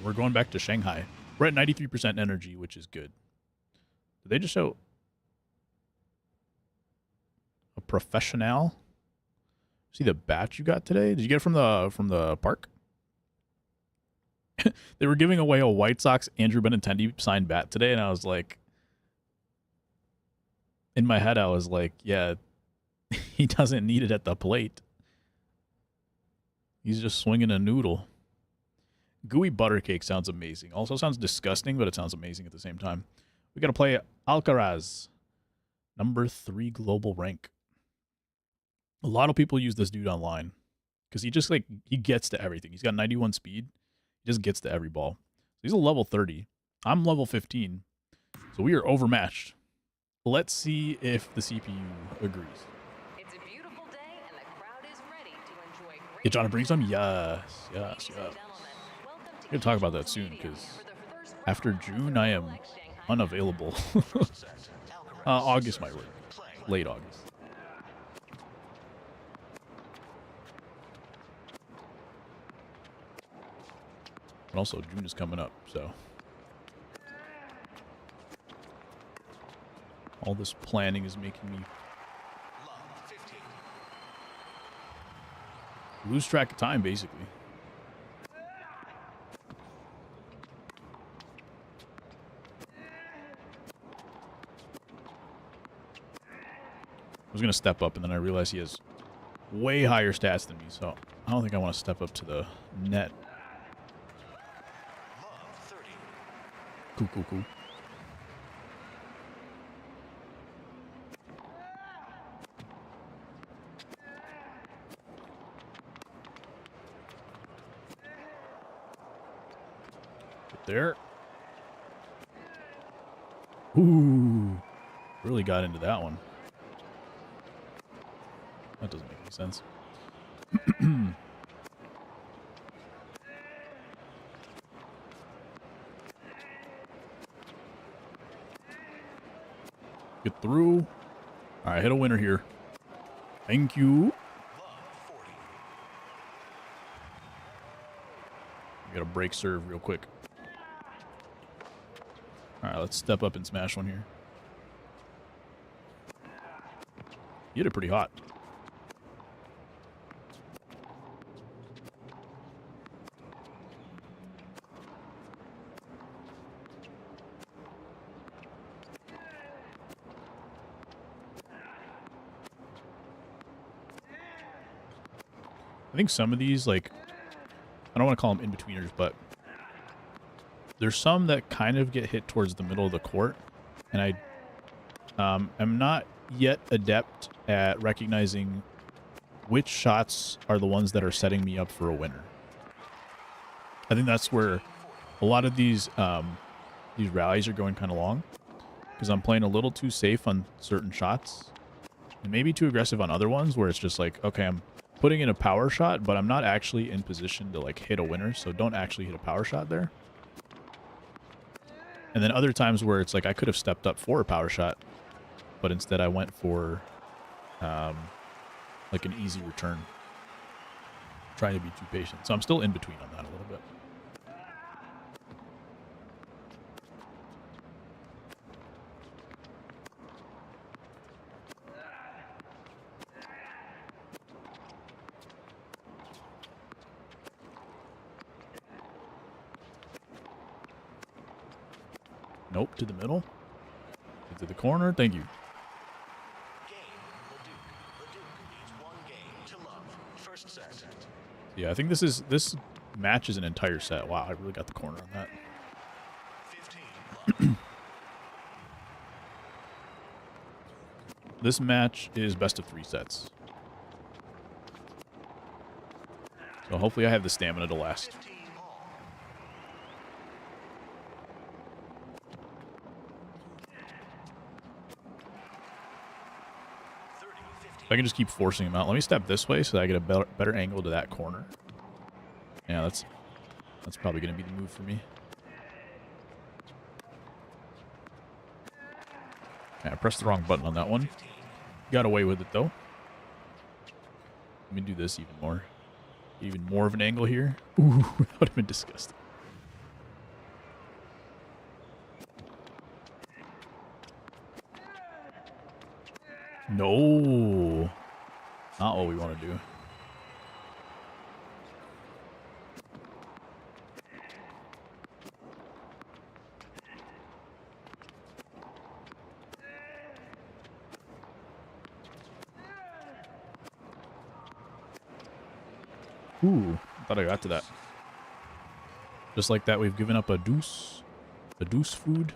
We're going back to Shanghai. We're at 93% energy, which is good. Did they just show a professional? See the batch you got today? Did you get it from the park? They were giving away a White Sox Andrew Benintendi signed bat today, and I was like, in my head, I was like, yeah, he doesn't need it at the plate. He's just swinging a noodle. Gooey butter cake sounds amazing. Also sounds disgusting, but it sounds amazing at the same time. We got to play Alcaraz, number 3 global rank. A lot of people use this dude online because he just he gets to everything. He's got 91 speed. He just gets to every ball. He's a level 30. I'm level 15. So we are overmatched. Let's see if the CPU agrees. It's a beautiful day and the crowd is ready to enjoy great. Get John to bring some? Yes. We're going to talk about that soon because after June, I am unavailable. August might work. Late August. And also, June is coming up, so. All this planning is making me lose track of time, basically. I was going to step up, and then I realized he has way higher stats than me, so I don't think I want to step up to the net. Cool. Get there. Ooh. Really got into that one. That doesn't make any sense. Get through. All right, hit a winner here. Thank you. We got a break serve real quick. All right, let's step up and smash one here. You hit it pretty hot. I think some of these, like, I don't want to call them in-betweeners, but there's some that kind of get hit towards the middle of the court, and I am not yet adept at recognizing which shots are the ones that are setting me up for a winner. I think that's where a lot of these rallies are going kind of long, because I'm playing a little too safe on certain shots, and maybe too aggressive on other ones, where it's just like, okay, I'm putting in a power shot, but I'm not actually in position to like hit a winner, so don't actually hit a power shot there. And then other times where it's like I could have stepped up for a power shot, but instead I went for like an easy return, trying to be too patient. So I'm still in between on that a little bit. Nope, to the middle. To the corner. Thank you. Yeah, I think this match is an entire set. Wow, I really got the corner on that. 15 This match is best of 3 sets. So hopefully I have the stamina to last. 15 all. If I can just keep forcing him out. Let me step this way so that I get a better angle to that corner. Yeah, that's probably going to be the move for me. Okay, I pressed the wrong button on that one. Got away with it, though. Let me do this even more. Even more of an angle here. Ooh, that would have been disgusting. No. Not what we want to do. Ooh, I thought I got to that. Just like that, we've given up a deuce food.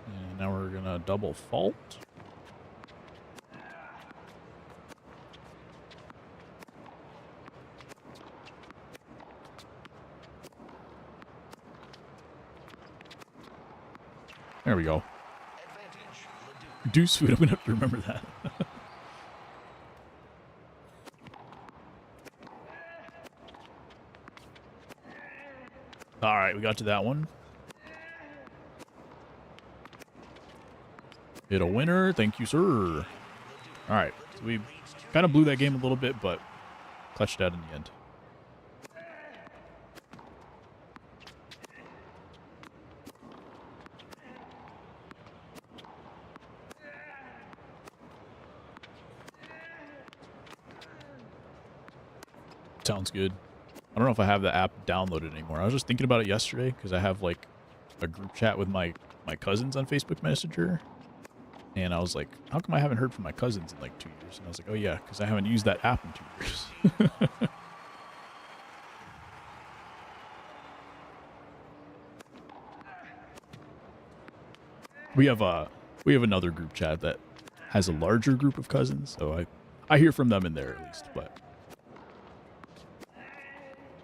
And now we're gonna double fault. There we go. Deuce food, I'm gonna have to remember that. Alright, we got to that one. Hit a winner. Thank you, sir. Alright, so we kind of blew that game a little bit, but clutched out in the end. Sounds good. I don't know if I have the app downloaded anymore. I was just thinking about it yesterday because I have like a group chat with my cousins on Facebook Messenger. And I was like, how come I haven't heard from my cousins in like 2 years? And I was like, oh yeah, because I haven't used that app in 2 years. We have another group chat that has a larger group of cousins, so I hear from them in there at least, but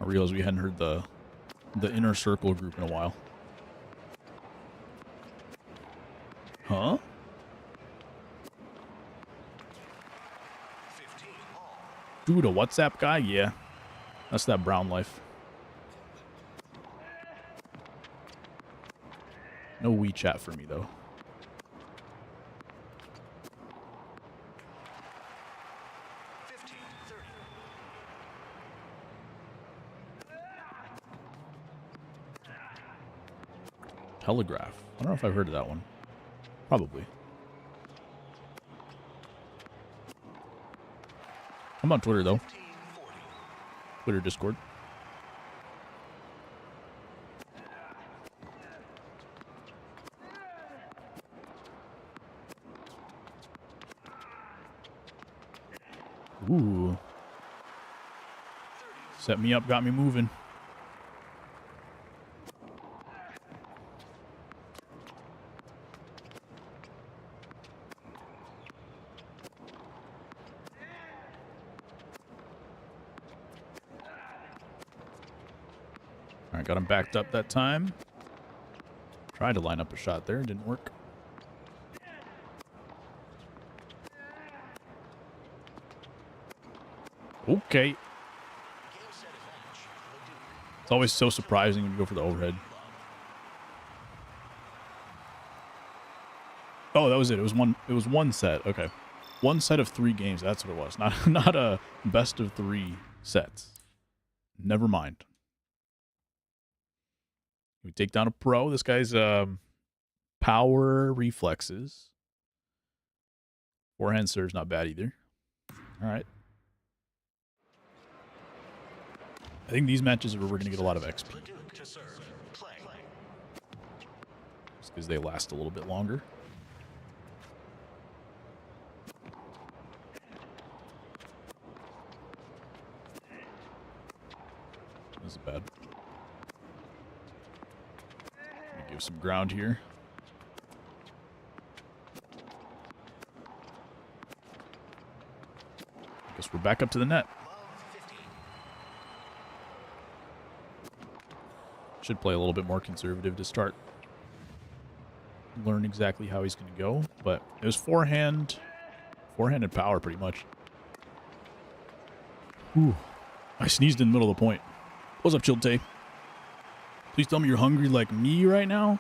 I realized we hadn't heard the inner circle group in a while. Huh? 15 Dude, a WhatsApp guy? Yeah. That's that brown life. No WeChat for me, though. Telegraph. I don't know if I've heard of that one. Probably. I'm on Twitter, though. Twitter, Discord. Ooh. Set me up, got me moving. All right, got him backed up that time. Tried to line up a shot there, didn't work. Okay. It's always so surprising when you go for the overhead. Oh, that was it. It was one set. Okay. One set of 3 games. That's what it was. Not a best of 3 sets. Never mind. We take down a pro. This guy's power reflexes. Forehand serve's not bad either. All right. I think these matches are where we're going to get a lot of XP. Just because they last a little bit longer. This is bad. Let me give some ground here. I guess we're back up to the net. Should play a little bit more conservative to start. Learn exactly how he's going to go. But it was forehand. Forehanded power pretty much. Ooh. I sneezed in the middle of the point. What's up, Chill Tay? Please tell me you're hungry like me right now.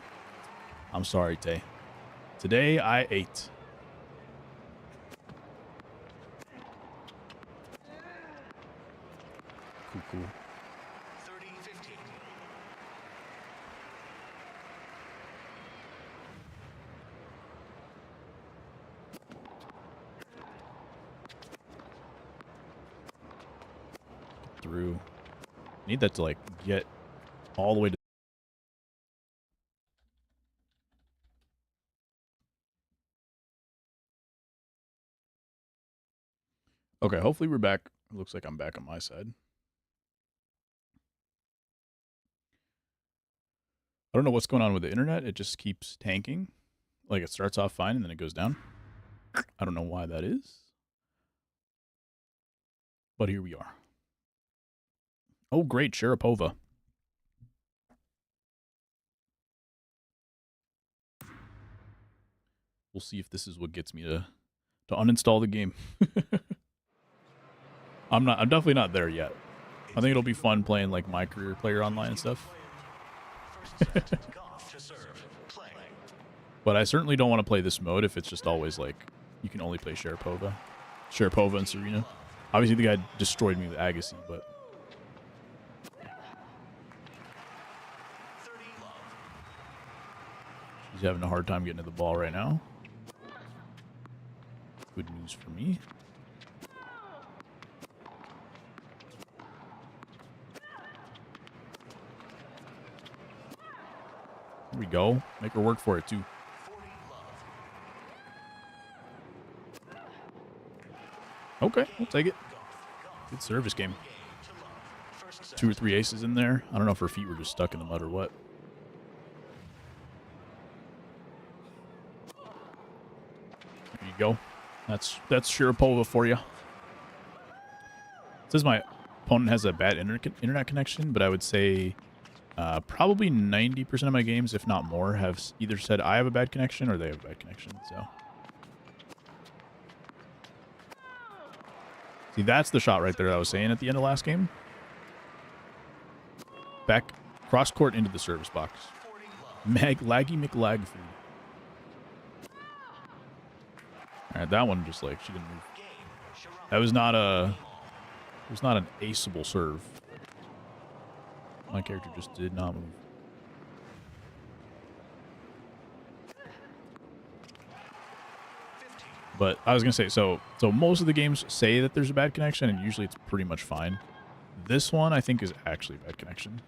I'm sorry, Tay. Today I ate. Cool. 30-15. Through. Need that to like get all the way to. Okay, hopefully we're back. It looks like I'm back on my side. I don't know what's going on with the internet. It just keeps tanking. Like it starts off fine and then it goes down. I don't know why that is. But here we are. Oh, great, Sharapova. We'll see if this is what gets me to uninstall the game. I'm definitely not there yet. I think it'll be fun playing like my career player online and stuff. But I certainly don't want to play this mode if it's just always like you can only play Sharapova and Serena. Obviously the guy destroyed me with Agassi, but she's having a hard time getting to the ball right now. Good news for me. There we go. Make her work for it, too. Okay, we'll take it. Good service game. 2 or 3 aces in there. I don't know if her feet were just stuck in the mud or what. There you go. That's Sharapova for you. It says my opponent has a bad internet connection, but I would say probably 90% of my games, if not more, have either said I have a bad connection or they have a bad connection. So See, that's the shot right there that I was saying at the end of last game. Back, cross court into the service box. Laggy McLag food. All right, that one just like she didn't move. That was not a. It was not an aceable serve. My character just did not move. But I was gonna say, so most of the games say that there's a bad connection, and usually it's pretty much fine. This one, I think, is actually a bad connection.